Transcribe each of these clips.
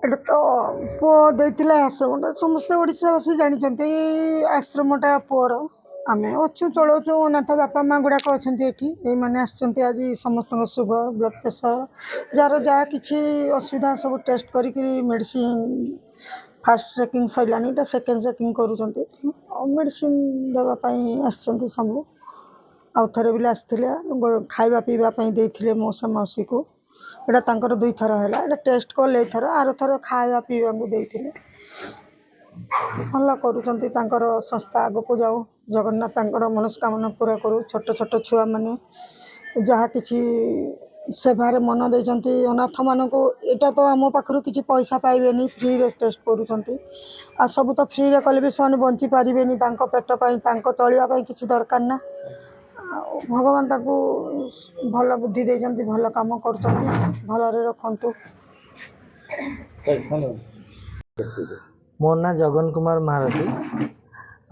ଏଇଟା ତ ପୁଅ ଦେଇଥିଲା ଆଶ୍ରମଟା ସମସ୍ତେ ଓଡ଼ିଶାବାସୀ ଜାଣିଛନ୍ତି। ଆଶ୍ରମଟା ପୁଅର ଆମେ ଅଛୁ ଚଳାଉଛୁ। ଅନାଥ ବାପା ମାଆ ଗୁଡ଼ାକ ଅଛନ୍ତି ଏଠି। ଏଇମାନେ ଆସିଛନ୍ତି ଆଜି ସମସ୍ତଙ୍କ ସୁଗର ବ୍ଲଡ଼ ପ୍ରେସର ଯାହାର ଯାହା କିଛି ଅସୁବିଧା ସବୁ ଟେଷ୍ଟ କରିକି ମେଡ଼ିସିନ ଫାଷ୍ଟ ଚେକିଂ ସରିଲାଣି, ଏଇଟା ସେକେଣ୍ଡ ଚେକିଂ କରୁଛନ୍ତି। ଆଉ ମେଡ଼ିସିନ ଦେବା ପାଇଁ ଆସିଛନ୍ତି ସବୁ। ଆଉ ଥରେ ବି ଆସିଥିଲେ ଖାଇବା ପିଇବା ପାଇଁ ଦେଇଥିଲେ ମଉସା ମାଉସୀକୁ। ଏଇଟା ତାଙ୍କର 2 ଥର ହେଲା। ଏଇଟା ଟେଷ୍ଟ କଲେ ଏଇଥର, ଆର ଥର ଖାଇବା ପିଇବାକୁ ଦେଇଥିଲେ। ଭଲ କରୁଛନ୍ତି, ତାଙ୍କର ସଂସ୍ଥା ଆଗକୁ ଯାଉ। ଜଗନ୍ନାଥ ତାଙ୍କର ମନସ୍କାମନା ପୁରା କରୁ। ଛୋଟ ଛୋଟ ଛୁଆମାନେ ଯାହା କିଛି ସେବାରେ ମନ ଦେଇଛନ୍ତି ଅନାଥମାନଙ୍କୁ। ଏଇଟା ତ ଆମ ପାଖରୁ କିଛି ପଇସା ପାଇବେନି, ଫ୍ରିରେ ଟେଷ୍ଟ କରୁଛନ୍ତି। ଆଉ ସବୁ ତ ଫ୍ରିରେ କଲେ ବି ସେମାନେ ବଞ୍ଚିପାରିବେନି। ତାଙ୍କ ପେଟ ପାଇଁ, ତାଙ୍କ ଚଳିବା ପାଇଁ କିଛି ଦରକାର ନା। ଆଉ ଭଗବାନ ତାଙ୍କୁ ଭଲ ବୁଦ୍ଧି ଦେଇଛନ୍ତି, ଭଲ କାମ କରୁଛନ୍ତି। ଭଲରେ ରଖନ୍ତୁ। ମୋ ନାଁ ଜଗନ କୁମାର ମହାରଥୀ।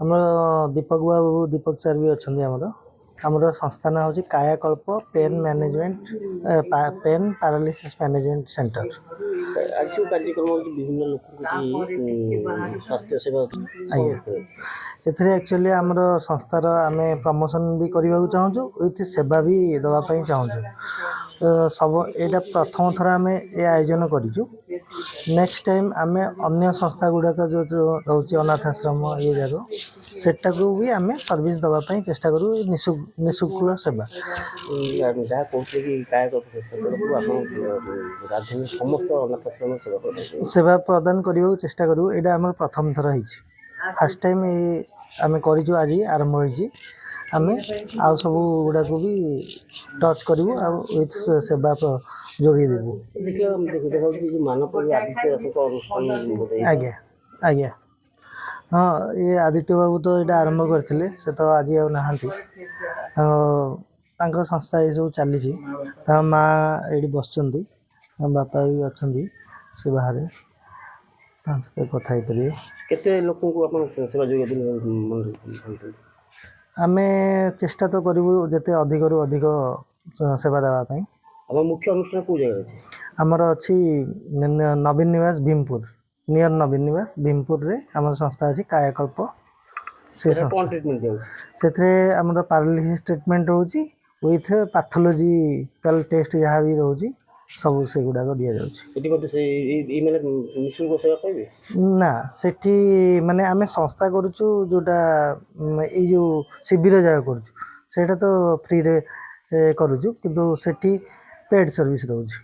ଆମର ଦୀପକ ବାବୁ, ଦୀପକ ସାର୍ ବି ଅଛନ୍ତି। ଆମର ସଂସ୍ଥା ନାଁ ହେଉଛି Kayakalp pain management pain paralysis management centre. କାର୍ଯ୍ୟକ୍ରମ ହେଉଛି ବିଭିନ୍ନ ଲୋକଙ୍କୁ ସ୍ୱାସ୍ଥ୍ୟ ସେବା। ଆଜ୍ଞା, ଏଥିରେ ଆକ୍ଚୁଆଲି ଆମର ସଂସ୍ଥାର ଆମେ ପ୍ରମୋସନ୍ ବି କରିବାକୁ ଚାହୁଁଛୁ, ୱିଥ୍ ସେବା ବି ଦେବା ପାଇଁ ଚାହୁଁଛୁ। ସବୁ ଏଇଟା ପ୍ରଥମ ଥର ଆମେ ଏ ଆୟୋଜନ କରିଛୁ। ନେକ୍ସଟ ଟାଇମ୍ ଆମେ ଅନ୍ୟ ସଂସ୍ଥା ଗୁଡ଼ାକ ଯେଉଁ ରହୁଛି ଅନାଥ ଆଶ୍ରମ ଇଏ ଯାକ, ସେଟାକୁ ବି ଆମେ ସର୍ଭିସ୍ ଦେବା ପାଇଁ ଚେଷ୍ଟା କରୁ। ନିଃଶୁଳ୍କ ସେବା ଯାହା କହୁଥିଲେ କି କାୟକଳ୍ପ ତରଫରୁ ଆପଣ ରାଜଧାନୀ ସମସ୍ତ ଅନାଥ ଆଶ୍ରମ ସେବା ପ୍ରଦାନ କରିବାକୁ ଚେଷ୍ଟା କରିବୁ। ଏଇଟା ଆମର ପ୍ରଥମ ଥର ହେଇଛି। ଫାର୍ଷ୍ଟ ଟାଇମ୍ ଆମେ କରିଛୁ, ଆଜି ଆରମ୍ଭ ହେଇଛି। ଆମେ ଆଉ ସବୁ ଗୁଡ଼ାକୁ ବି ଟଚ୍ କରିବୁ, ଆଉ ୱିଥ୍ ସେବା ଯୋଗାଇ ଦେବୁ। ଆଜ୍ଞା ଆଜ୍ଞା, ହଁ, ଇଏ ଆଦିତ୍ୟ ବାବୁ ତ ଏଇଟା ଆରମ୍ଭ କରିଥିଲେ। ସେ ତ ଆଜି ଆଉ ନାହାନ୍ତି। ତାଙ୍କ ସଂସ୍ଥା ଏସବୁ ଚାଲିଛି। ତାଙ୍କ ମାଆ ଏଇଠି ବସିଛନ୍ତି, ତାଙ୍କ ବାପା ବି ଅଛନ୍ତି ସେ ବାହାରେ, ତାଙ୍କ ସହିତ କଥା ହେଇପାରିବେ। କେତେ ଲୋକଙ୍କୁ ଆପଣ ସେବା ଯୋଗାଇ? ଆମେ ଚେଷ୍ଟା ତ କରିବୁ ଯେତେ ଅଧିକରୁ ଅଧିକ ସେବା ଦେବା ପାଇଁ। ଆମ ମୁଖ୍ୟ ଅନୁଷ୍ଠାନ କେଉଁ ଜାଗାରେ ଅଛି? ଆମର ଅଛି ନବୀନ ନିବାସ ଭୀମପୁର, ନିୟର ନବୀନ ନିବାସ ଭୀମପୁରରେ ଆମର ସଂସ୍ଥା ଅଛି କାୟାକଳ୍ପ। ସେଥିରେ ଆମର ପାରାଲିସିସ୍ ଟ୍ରିଟମେଣ୍ଟ ରହୁଛି, ୱିଥ୍ ପାଥୋଲୋଜିକାଲ ଟେଷ୍ଟ ଯାହା ବି ରହୁଛି ସବୁ ସେଗୁଡ଼ାକ ଦିଆଯାଉଛି। ନା, ସେଠି ମାନେ ଆମେ ସଂସ୍ଥା କରୁଛୁ ଯେଉଁଟା ଏଇ ଯେଉଁ ଶିବିର ଯାକ କରୁଛୁ, ସେଇଟା ତ ଫ୍ରିରେ କରୁଛୁ, କିନ୍ତୁ ସେଠି ପେଡ୍ ସର୍ଭିସ୍ ରହୁଛି।